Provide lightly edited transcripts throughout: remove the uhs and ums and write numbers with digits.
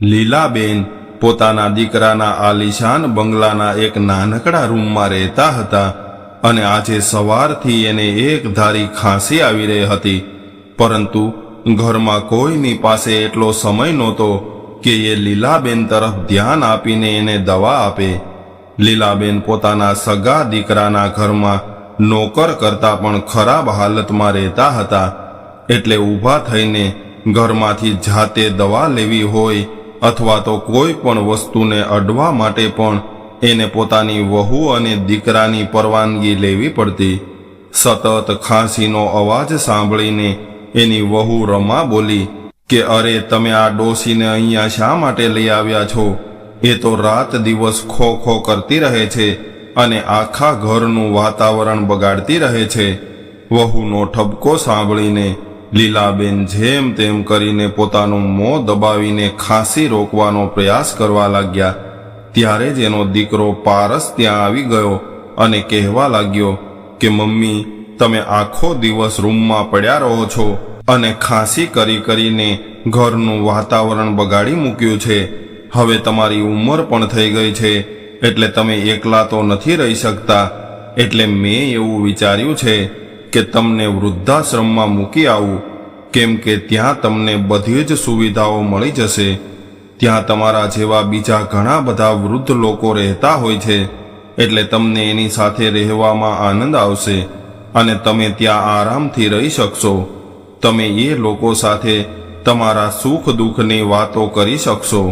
લીલાબેન પોતાના દીકરાના આલિશાન બંગલાના એક નાનકડા રૂમમાં રહેતા હતા અને આજે સવારથી એને એક ધારી ખાંસી આવી રહી હતી, પરંતુ ઘરમાં કોઈની પાસે એટલો સમય નહોતો કે એ લીલાબેન તરફ ધ્યાન આપીને એને દવા આપે. લીલાબેન પોતાના સગા દીકરાના ઘરમાં નોકર કરતાં પણ ખરાબ હાલતમાં રહેતા હતા, એટલે ઊભા થઈને ઘરમાંથી જાતે દવા લેવી હોય અથવા તો કોઈ પણ વસ્તુને અડવા માટે પણ એને પોતાની વહુ અને દીકરાની પરવાનગી લેવી પડતી. સતત ખાંસીનો અવાજ સાંભળીને એની વહુ રમા બોલી કે અરે, તમે આ ડોશીને અહીંયા શા માટે લઈ આવ્યા છો? એ તો રાત દિવસ ખો ખો કરતી રહે છે અને આખા ઘરનું વાતાવરણ બગાડતી રહે છે. વહુનો ઠપકો સાંભળીને લીલાબેન જેમ તેમ કરીને પોતાનું મોં દબાવીને ખાંસી રોકવાનો પ્રયાસ કરવા લાગ્યા. ત્યારે જ એનો દીકરો પારસ ત્યાં આવી ગયો અને કહેવા લાગ્યો કે મમ્મી, તમે આખો દિવસ રૂમમાં પડ્યા રહો છો અને ખાંસી કરીને ઘરનું વાતાવરણ બગાડી મૂક્યું છે. હવે તમારી ઉંમર પણ થઈ ગઈ છે, એટલે તમે એકલા તો નથી રહી શકતા. એટલે મેં એવું વિચાર્યું છે કે તમને વૃદ્ધાશ્રમમાં મૂકી આવું, કેમ કે ત્યાં તમને બધી જ સુવિધાઓ મળી જશે. ત્યાં તમારા જેવા બીજા ઘણા બધા વૃદ્ધ લોકો રહેતા હોય છે, એટલે તમને એની સાથે રહેવામાં આનંદ આવશે અને તમે ત્યાં આરામથી રહી શકશો. તમે એ લોકો સાથે તમારા સુખ દુઃખની વાતો કરી શકશો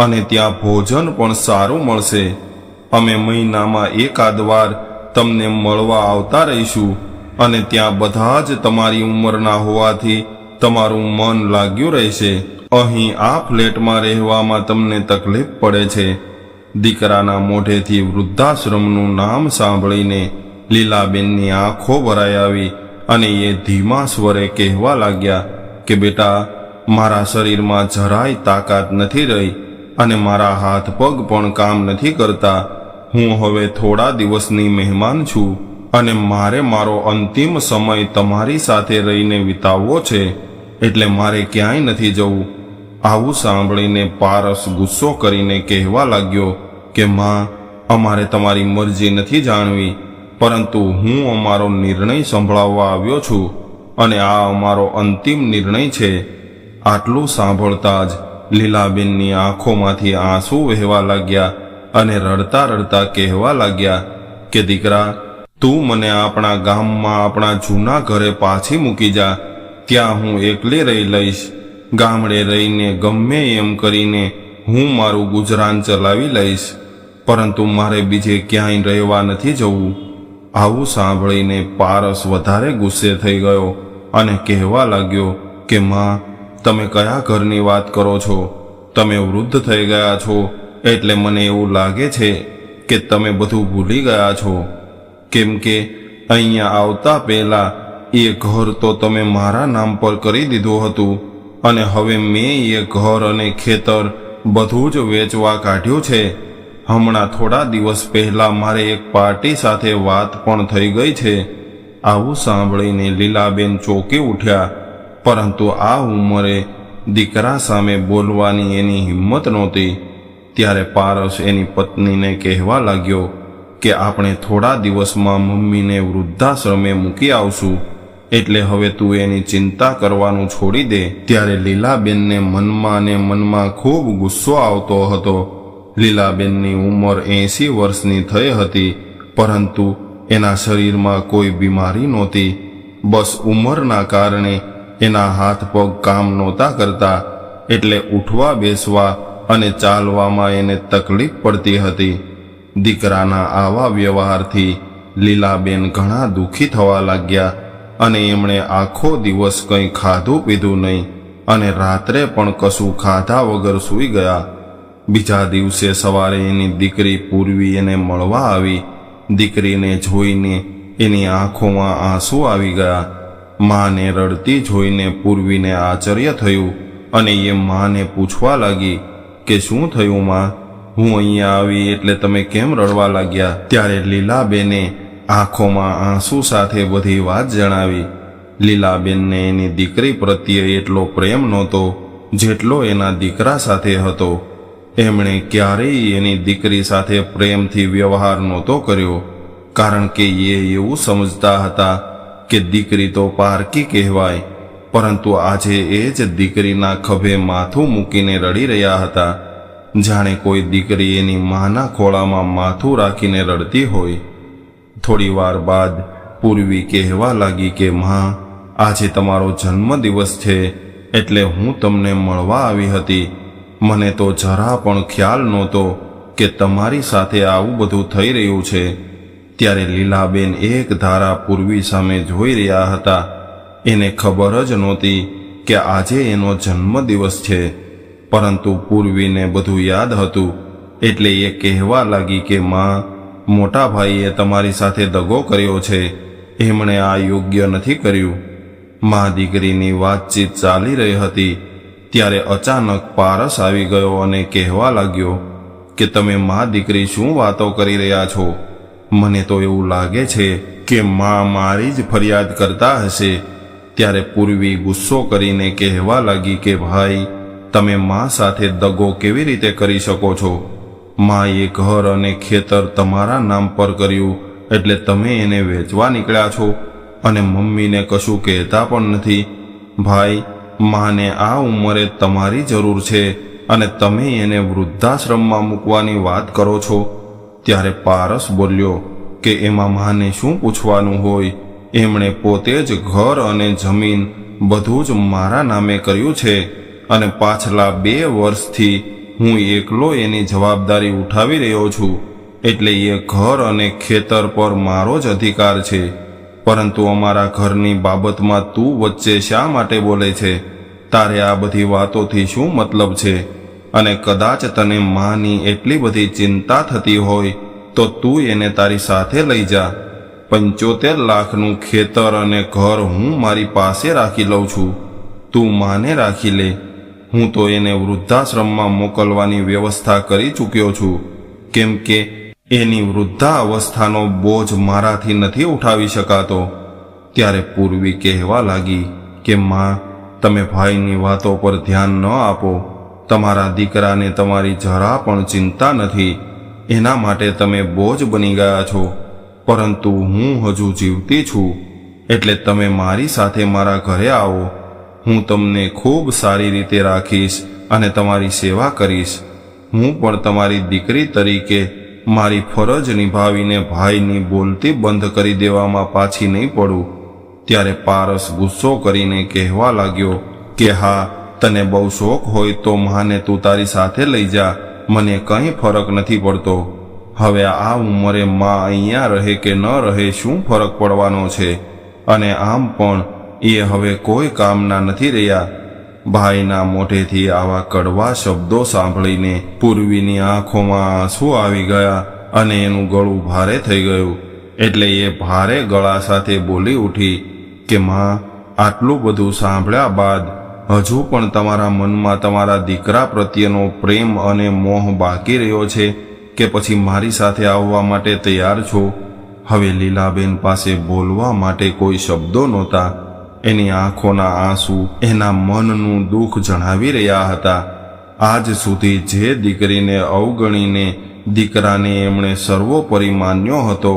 અને ત્યાં ભોજન પણ સારું મળશે. અમે મહિનામાં એકાદ વાર તમને મળવા આવતા રહીશું અને ત્યાં બધા જ તમારી ઉંમરના હોવાથી તમારું મન લાગ્યું રહેશે. અહીં આ ફ્લેટમાં રહેવામાં તમને તકલીફ પડે છે. દીકરાના મોઢેથી વૃદ્ધાશ્રમનું નામ સાંભળીને લીલાબેનની આંખો ભરાઈ આવી અને એ ધીમા સ્વરે કહેવા લાગ્યા કે બેટા, મારા શરીરમાં જરાય તાકાત નથી રહી અને મારા હાથ પગ પણ કામ નથી કરતા. હું હવે થોડા દિવસની મહેમાન છું અને મારે મારો અંતિમ સમય તમારી સાથે રહીને વિતાવવો છે, એટલે મારે ક્યાંય નથી જવું. આવું સાંભળીને પારસ ગુસ્સો કરીને કહેવા લાગ્યો કે માં, અમારે તમારી મરજી નથી જાણવી, પરંતુ હું અમારો નિર્ણય સંભળાવવા આવ્યો છું અને આ અમારો અંતિમ નિર્ણય છે. આટલું સાંભળતા જ લીલાબેનની આંખોમાંથી આંસુ વહેવા લાગ્યા અને રડતા રડતા કહેવા લાગ્યા કે દીકરા, તું મને આપણા ગામમાં આપણા જૂના ઘરે પાછી મૂકી જા. ત્યાં હું એકલી રહી લઈશ. ગામડે રહીને ગમે એમ કરીને હું મારું ગુજરાન ચલાવી લઈશ, પરંતુ મારે બીજે ક્યાંય રહેવા નથી જવું. આવું સાંભળીને પારસ વધારે ગુસ્સે થઈ ગયો અને કહેવા લાગ્યો કે માં, તમે કયા ઘરની વાત કરો છો? તમે વૃદ્ધ થઈ ગયા છો, એટલે મને એવું લાગે છે કે તમે બધું ભૂલી ગયા છો, કેમ કે અહીંયા આવતા પહેલા એ ઘર તો તમે મારા નામ પર કરી દીધું હતું અને હવે મેં એ ઘર અને ખેતર બધું જ વેચવા કાઢ્યું છે. હમણાં થોડા દિવસ પહેલા મારે એક પાર્ટી સાથે વાત પણ થઈ ગઈ છે. આવું સાંભળીને લીલાબેન ચોંકી ઉઠ્યા, પરંતુ આ ઉંમરે દીકરા સામે બોલવાની એની હિંમત નહોતી. ત્યારે પારસ એની પત્નીને કહેવા લાગ્યો કે આપણે થોડા દિવસમાં મમ્મીને વૃદ્ધાશ્રમે મૂકી આવશું, એટલે હવે તું એની ચિંતા કરવાનું છોડી દે. ત્યારે લીલાબેનને મનમાં ને મનમાં ખૂબ ગુસ્સો આવતો હતો. લીલાબેનની ઉંમર 80 વર્ષની થઈ હતી, પરંતુ એના શરીરમાં કોઈ બીમારી નહોતી. બસ ઉંમરના કારણે એના હાથ પગ કામ નહોતા કરતા, એટલે ઉઠવા બેસવા અને ચાલવામાં એને તકલીફ પડતી હતી. દીકરાના આવા વ્યવહારથી લીલાબેન ઘણા દુઃખી થવા લાગ્યા અને એમણે આખો દિવસ કંઈ ખાધું પીધું નહીં અને રાત્રે પણ કશું ખાધા વગર સૂઈ ગયા. બીજા દિવસે સવારે એની દીકરી પૂર્વી એને મળવા આવી. દીકરીને જોઈને એની આંખોમાં આંસુ આવી ગયા. માને રડતી જોઈને પૂર્વીને આશ્ચર્ય થયું અને એ માને પૂછવા લાગી કે શું થયું માં? હું અહીંયા આવી એટલે તમે કેમ રડવા લાગ્યા? ત્યારે લીલાબેને આંખોમાં આંસુ સાથે બધી વાત જણાવી. લીલાબેનને એની દીકરી પ્રત્યે એટલો પ્રેમ નહોતો જેટલો એના દીકરા સાથે હતો. એમણે ક્યારેય એની દીકરી સાથે પ્રેમથી વ્યવહાર નહોતો કર્યો, કારણ કે એ એવું સમજતા હતા કે દીકરી તો પારકી કહેવાય. પરંતુ આજે એ જ દીકરીના ખભે માથું મૂકીને રડી રહ્યા હતા, જાણે કોઈ દીકરી એની માના ખોળામાં માથું રાખીને રડતી હોય. થોડી વાર બાદ પૂર્વી કહેવા લાગી કે માં, આજે તમારો જન્મદિવસ છે, એટલે હું તમને મળવા આવી હતી. મને તો જરા પણ ખ્યાલ નહોતો કે તમારી સાથે આવું બધું થઈ રહ્યું છે. ત્યારે લીલાબેન એક ધારા પૂર્વી સામે જોઈ રહ્યા હતા. એને ખબર જ નહોતી કે આજે એનો જન્મદિવસ છે, પરંતુ પૂર્વીને બધું યાદ હતું. એટલે એ કહેવા લાગી કે માં, મોટા ભાઈએ તમારી સાથે દગો કર્યો છે. એમણે આ યોગ્ય નથી કર્યું. માં દીકરીની વાતચીત ચાલી રહી હતી ત્યારે અચાનક પારસ આવી ગયો અને કહેવા લાગ્યો કે તમે માં દીકરી શું વાતો કરી રહ્યા છો? મને તો એવું લાગે છે કે માં મારી જ ફરિયાદ કરતા હશે. ત્યારે પૂર્વી ગુસ્સો કરીને કહેવા લાગી કે ભાઈ, તમે માં સાથે દગો કેવી રીતે કરી શકો છો? માએ ઘર અને ખેતર તમારા નામ પર કર્યું, એટલે તમે એને વેચવા નીકળ્યા છો અને મમ્મીને કશું કહેતા પણ નથી. ભાઈ, માને આ ઉંમરે તમારી જરૂર છે અને તમે એને વૃદ્ધાશ્રમમાં મૂકવાની વાત કરો છો. ત્યારે પારસ બોલ્યો કે એમાં માને શું પૂછવાનું હોય? એમણે પોતે જ ઘર અને જમીન બધું જ મારા નામે કર્યું છે અને પાછલા 2 વર્ષથી હું એકલો એની જવાબદારી ઉઠાવી રહ્યો છું. એટલે એ ઘર અને ખેતર પર મારો જ અધિકાર છે. પરંતુ અમારા ઘરની બાબતમાં તું વચ્ચે શા માટે બોલે છે? તારે આ બધી વાતોથી શું મતલબ છે? અને કદાચ તને માની એટલી બધી ચિંતા થતી હોય તો તું એને તારી સાથે લઈ જા. 75 લાખનું ખેતર અને ઘર હું મારી પાસે રાખી લઉં છું. તું માને રાખી લે. હું તો એને વૃદ્ધાશ્રમમાં મોકલવાની વ્યવસ્થા કરી ચૂક્યો છું, કેમ કે એની વૃદ્ધાવસ્થાનો બોજ મારાથી નથી ઉઠાવી શકાતો. ત્યારે પૂર્વી કહેવા લાગી કે માં, તમે ભાઈની વાતો પર ધ્યાન ન આપો. તમારા દીકરાને તમારી જરા પણ ચિંતા નથી. એના માટે તમે બોજ બની ગયા છો. પરંતુ હું હજુ જીવતી છું, એટલે તમે મારી સાથે મારા ઘરે આવો. હું તમને ખૂબ સારી રીતે રાખીશ અને તમારી સેવા કરીશ. હું પણ તમારી દીકરી તરીકે મારી ફરજ નિભાવીને ભાઈની બોલતી બંધ કરી દેવામાં પાછી નહીં પડું. ત્યારે પારસ ગુસ્સો કરીને કહેવા લાગ્યો કે હા, તને બહુ શોખ હોય તો માને તું તારી સાથે લઈ જા. મને કંઈ ફરક નથી પડતો. હવે આ ઉંમરે માં અહીંયા રહે કે ન રહે શું ફરક પડવાનો છે? અને આમ પણ એ હવે કોઈ કામના નથી રહ્યા. ભાઈના મોઢેથી આવા કડવા શબ્દો સાંભળીને પૂર્વીની આંખોમાં આંસુ આવી ગયા અને એનું ગળું ભારે થઈ ગયું. એટલે એ ભારે ગળા સાથે બોલી ઉઠી કે માં, આટલું બધું સાંભળ્યા બાદ હજુ પણ તમારા મનમાં તમારા દીકરા પ્રત્યેનો પ્રેમ અને મોહ બાકી રહ્યો છે કે પછી મારી સાથે આવવા માટે તૈયાર છો? હવે લીલાબેન પાસે બોલવા માટે કોઈ શબ્દો નહોતા. એની આંખોના આંસુ એના મનનું દુઃખ જણાવી રહ્યા હતા. આજ સુધી જે દીકરીને અવગણીને દીકરાને એમણે સર્વોપરી માન્યો હતો,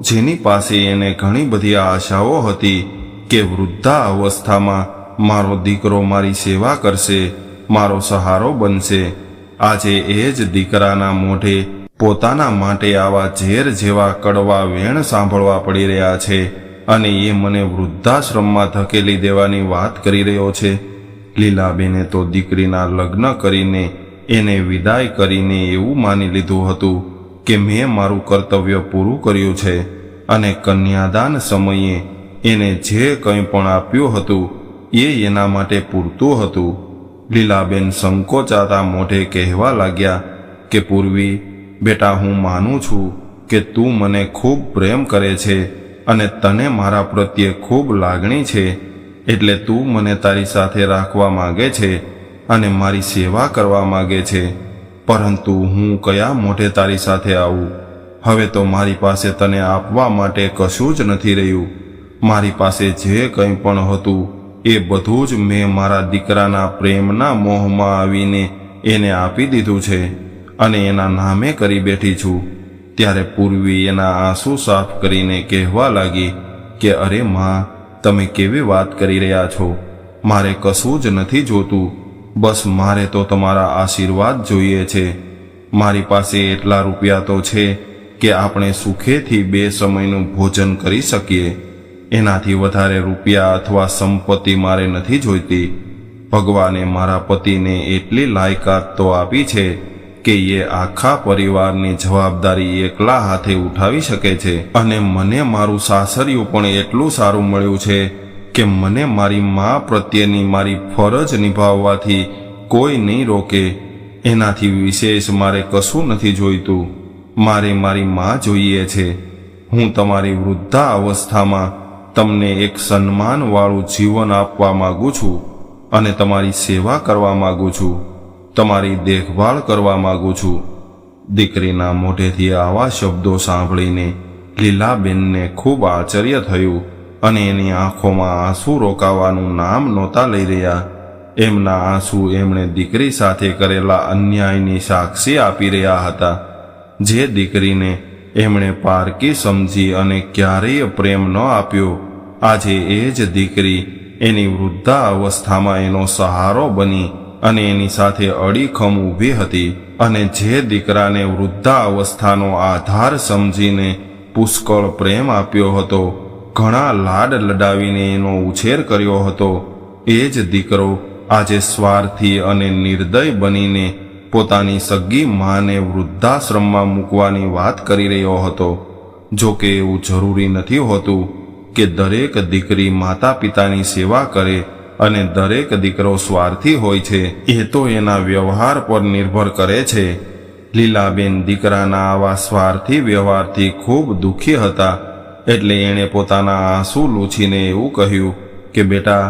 જેની પાસે એને ઘણી બધી આશાઓ હતી કે વૃદ્ધાવસ્થામાં મારો દીકરો મારી સેવા કરશે, મારો સહારો બનશે, આજે એ જ દીકરાના મોઢે પોતાના માટે આવા ઝેર જેવા કડવા વેણ સાંભળવા પડી રહ્યા છે અને એ મને વૃદ્ધાશ્રમમાં ધકેલી દેવાની વાત કરી રહ્યો છે. લીલાબેને તો દીકરીના લગ્ન કરીને એને વિદાય કરીને એવું માની લીધું હતું કે મેં મારું કર્તવ્ય પૂરું કર્યું છે અને કન્યાદાન સમયે એને જે કંઈ પણ આપ્યું હતું એ એના માટે પૂરતું હતું. લીલાબેન સંકોચાતા મોઢે કહેવા લાગ્યા કે પૂર્વી, બેટા, હું માનું છું કે તું મને ખૂબ પ્રેમ કરે છે અને તને મારા પ્રત્યે ખૂબ લાગણી છે. એટલે તું મને તારી સાથે રાખવા માંગે છે અને મારી સેવા કરવા માંગે છે. પરંતુ હું કયા મોઢે તારી સાથે આવું? હવે તો મારી પાસે તને આપવા માટે કશું જ નથી રહ્યું. મારી પાસે જે કંઈ પણ હતું એ બધું જ મેં મારા દીકરાના પ્રેમના મોહમાં આવીને એને આપી દીધું છે અને એના નામે કરી બેઠી છું. ત્યારે પૂર્વી એના આંસુ સાફ કરીને કહેવા લાગી કે અરે માં, તમે કેવી વાત કરી રહ્યા છો? મારે કશું જ નથી જોતું, બસ મારે તો તમારા આશીર્વાદ જોઈએ છે. મારી પાસે એટલા રૂપિયા તો છે કે આપણે સુખેથી 2 સમયનું ભોજન કરી શકીએ. એનાથી વધારે રૂપિયા અથવા સંપત્તિ મારે નથી જોઈતી. ભગવાને મારા પતિને એટલી લાયકાત તો આપી છે કે એ આખા પરિવારની જવાબદારી એકલા હાથે ઉઠાવી શકે છે. અને મને મારું સાસરિયું પણ એટલું સારું મળ્યું છે કે મને મારી મા પ્રત્યેની મારી ફરજ નિભાવવાથી કોઈ નહીં રોકે. એનાથી વિશેષ મારે કશું નથી જોઈતું. મારે મારી મા જોઈએ છે. હું તમારી વૃદ્ધા અવસ્થામાં તમને એક સન્માનવાળું જીવન આપવા માગું છું અને તમારી સેવા કરવા માગું છું, તમારી દેખભાળ કરવા માગું છું. દીકરીના મોઢેથી આવા શબ્દો સાંભળીને લીલાબેનને ખૂબ આશ્ચર્ય થયું અને એની આંખોમાં આંસુ રોકાવાનું નામ નહોતા લઈ રહ્યા. એમના આંસુ એમણે દીકરી સાથે કરેલા અન્યાયની સાક્ષી આપી રહ્યા હતા. જે દીકરીને એમણે પારકી સમજી અને ક્યારેય પ્રેમ ન આપ્યો, આજે એ જ દીકરી એની વૃદ્ધા અવસ્થામાં એનો સહારો બની અને એની સાથે અડીખમ ઊભી હતી. અને જે દીકરાને વૃદ્ધા અવસ્થાનો આધાર સમજીને પુષ્કળ પ્રેમ આપ્યો હતો, ઘણા લાડ લડાવીને એનો ઉછેર કર્યો હતો, એ જ દીકરો આજે સ્વાર્થી અને નિર્દય બનીને પોતાની સગી માને વૃદ્ધાશ્રમમાં મૂકવાની વાત કરી રહ્યો હતો. જો કે એવું જરૂરી નથી હોતું કે દરેક દીકરી માતા પિતાની સેવા કરે અને દરેક દીકરો સ્વાર્થી હોય છે. એ તો એના વ્યવહાર પર નિર્ભર કરે છે. લીલાબેન દીકરાના આવા સ્વાર્થી વ્યવહારથી ખૂબ દુઃખી હતા. એટલે એણે પોતાના આંસુ લૂછીને એવું કહ્યું કે બેટા,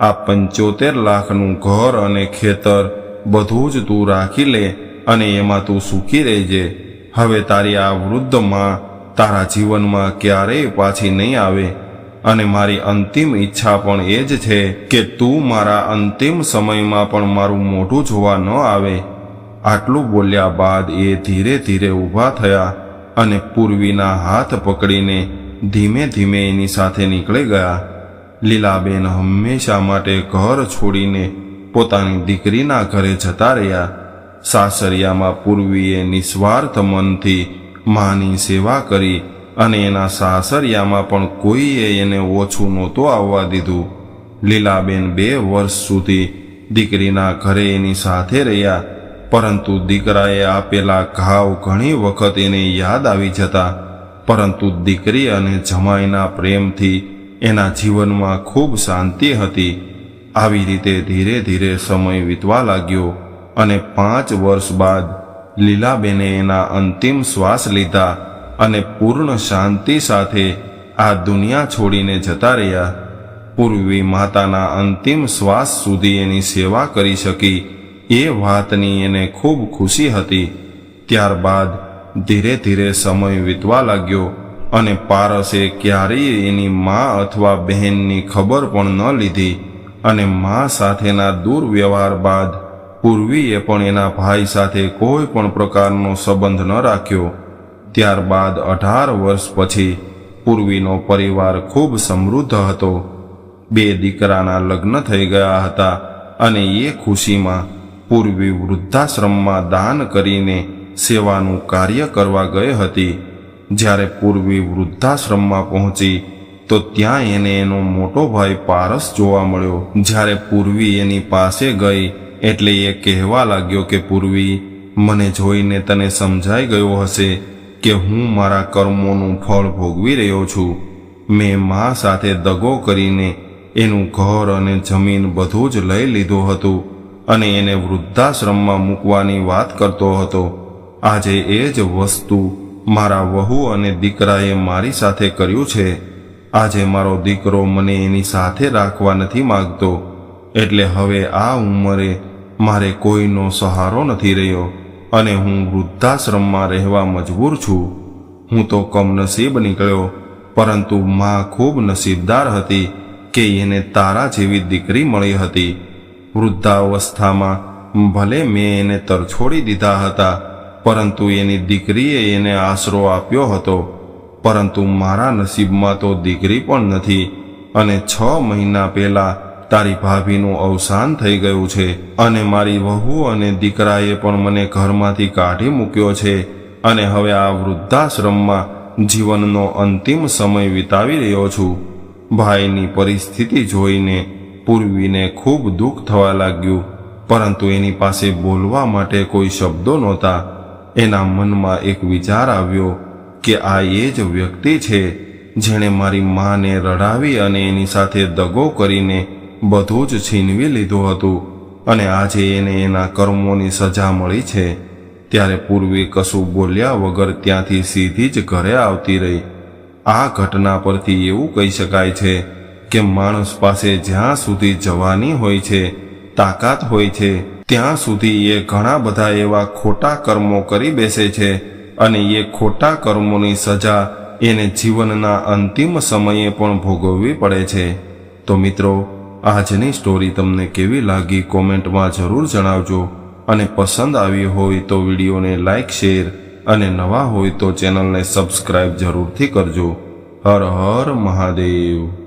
આ 75 લાખનું ઘર અને ખેતર બધું જ તું રાખી લે અને એમાં તું સુખી રહેજે. હવે તારી આ વૃદ્ધ માં તારા જીવનમાં ક્યારેય પાછી નહીં આવે અને મારી અંતિમ ઈચ્છા પણ એ જ છે કે તું મારા અંતિમ સમયમાં પણ મારું મોઢું જોવા ન આવે. આટલું બોલ્યા બાદ એ ધીરે ધીરે ઊભા થયા અને પૂર્વીના હાથ પકડીને ધીમે ધીમે એની સાથે નીકળી ગયા. લીલાબેન હંમેશા માટે ઘર છોડીને પોતાની દીકરીના ઘરે જતા રહ્યા. સાસરિયામાં પૂર્વીએ નિસ્વાર્થ મનથી માની સેવા કરી અને એના સાસરિયામાં પણ કોઈએ એને ઓછું નહોતું આવવા દીધું. લીલાબેન 2 વર્ષ સુધી દીકરીના ઘરે એની સાથે રહ્યા, પરંતુ દીકરાએ આપેલા ઘાવ ઘણી વખત એને યાદ આવી જતા. પરંતુ દીકરી અને જમાઈના પ્રેમથી એના જીવનમાં ખૂબ શાંતિ હતી. આવી રીતે ધીરે ધીરે સમય વીતવા લાગ્યો અને 5 વર્ષ બાદ લીલાબેને એના અંતિમ શ્વાસ લીધા અને પૂર્ણ શાંતિ સાથે આ દુનિયા છોડીને જતા રહ્યા. પૂર્વી માતાના અંતિમ શ્વાસ સુધી એની સેવા કરી શકી એ વાતની એને ખૂબ ખુશી હતી. ત્યારબાદ ધીરે ધીરે સમય વીતવા લાગ્યો અને પારસે ક્યારેય એની મા અથવા બહેનની ખબર પણ ન લીધી અને મા સાથેના દુર્વ્યવહાર બાદ પૂર્વીએ પણ એના ભાઈ સાથે કોઈ પણ પ્રકારનો સંબંધ ન રાખ્યો. ત્યારબાદ 18 વર્ષ પછી પૂર્વીનો પરિવાર ખૂબ સમૃદ્ધ હતો. 2 દીકરાના લગ્ન થઈ ગયા હતા અને એ ખુશીમાં પૂર્વી વૃદ્ધાશ્રમમાં દાન કરીને સેવાનું કાર્ય કરવા ગઈ હતી. જ્યારે પૂર્વી વૃદ્ધાશ્રમમાં પહોંચી તો ત્યાં એને એનો મોટો ભાઈ પારસ જોવા મળ્યો. જ્યારે પૂર્વી એની પાસે ગઈ એટલે એ કહેવા લાગ્યો કે પૂર્વી, મને જોઈને તને સમજાઈ ગયો હશે કે હું મારા કર્મોનું ફળ ભોગવી રહ્યો છું. મેં મા સાથે દગો કરીને એનું ઘર અને જમીન બધું જ લઈ લીધું હતું અને એને વૃદ્ધાશ્રમમાં મૂકવાની વાત કરતો હતો. આજે એ જ વસ્તુ મારા વહુ અને દીકરાએ મારી સાથે કર્યું છે. આજે મારો દીકરો મને એની સાથે રાખવા નથી માંગતો, એટલે હવે આ ઉંમરે મારે કોઈનો સહારો નથી રહ્યો અને હું વૃદ્ધાશ્રમમાં રહેવા મજબૂર છું. હું તો કમનસીબ નીકળ્યો, પરંતુ મા ખૂબ નસીબદાર હતી કે એને તારા જેવી દીકરી મળી હતી. વૃદ્ધાવસ્થામાં ભલે મેં એને તરછોડી દીધા હતા, પરંતુ એની દીકરીએ એને આશરો આપ્યો હતો. પરંતુ મારા નસીબમાં તો દીકરી પણ નથી, અને 6 મહિના પહેલા તારી ભાભીનું અવસાન થઈ ગયું છે, અને મારી વહુ અને દીકરાએ પણ મને ઘરમાંથી કાઢી મૂક્યો છે, અને હવે આ વૃદ્ધાશ્રમમાં જીવનનો અંતિમ સમય વિતાવી રહ્યો છું. ભાઈની પરિસ્થિતિ જોઈને પૂર્વીને ખૂબ દુઃખ થવા લાગ્યું, પરંતુ એની પાસે બોલવા માટે કોઈ શબ્દો નહોતા. એના મનમાં એક વિચાર આવ્યો કે આ એ જ વ્યક્તિ છે જેણે મારી માને રડાવી અને એની સાથે દગો કરીને બધું જ છીનવી લીધું હતું, અને આજે એને એના કર્મોની સજા મળી છે. ત્યારે પૂર્વી કશું બોલ્યા વગર ત્યાંથી સીધી જ ઘરે આવતી રહી. આ ઘટના પરથી એવું કહી શકાય છે કે માણસ પાસે જ્યાં સુધી જવાની હોય છે, તાકાત હોય છે, ત્યાં સુધી એ ઘણા બધા એવા ખોટા કર્મો કરી બેસે છે, અને એ ખોટા કર્મોની સજા એને જીવનના અંતિમ સમયે પણ ભોગવવી પડે છે. તો મિત્રો, આજની સ્ટોરી તમને કેવી લાગી કોમેન્ટમાં જરૂર જણાવજો, અને પસંદ આવી હોય તો વિડીયોને લાઈક, શેર અને નવા હોય તો ચેનલને સબસ્ક્રાઈબ જરૂરથી કરજો. હર હર મહાદેવ.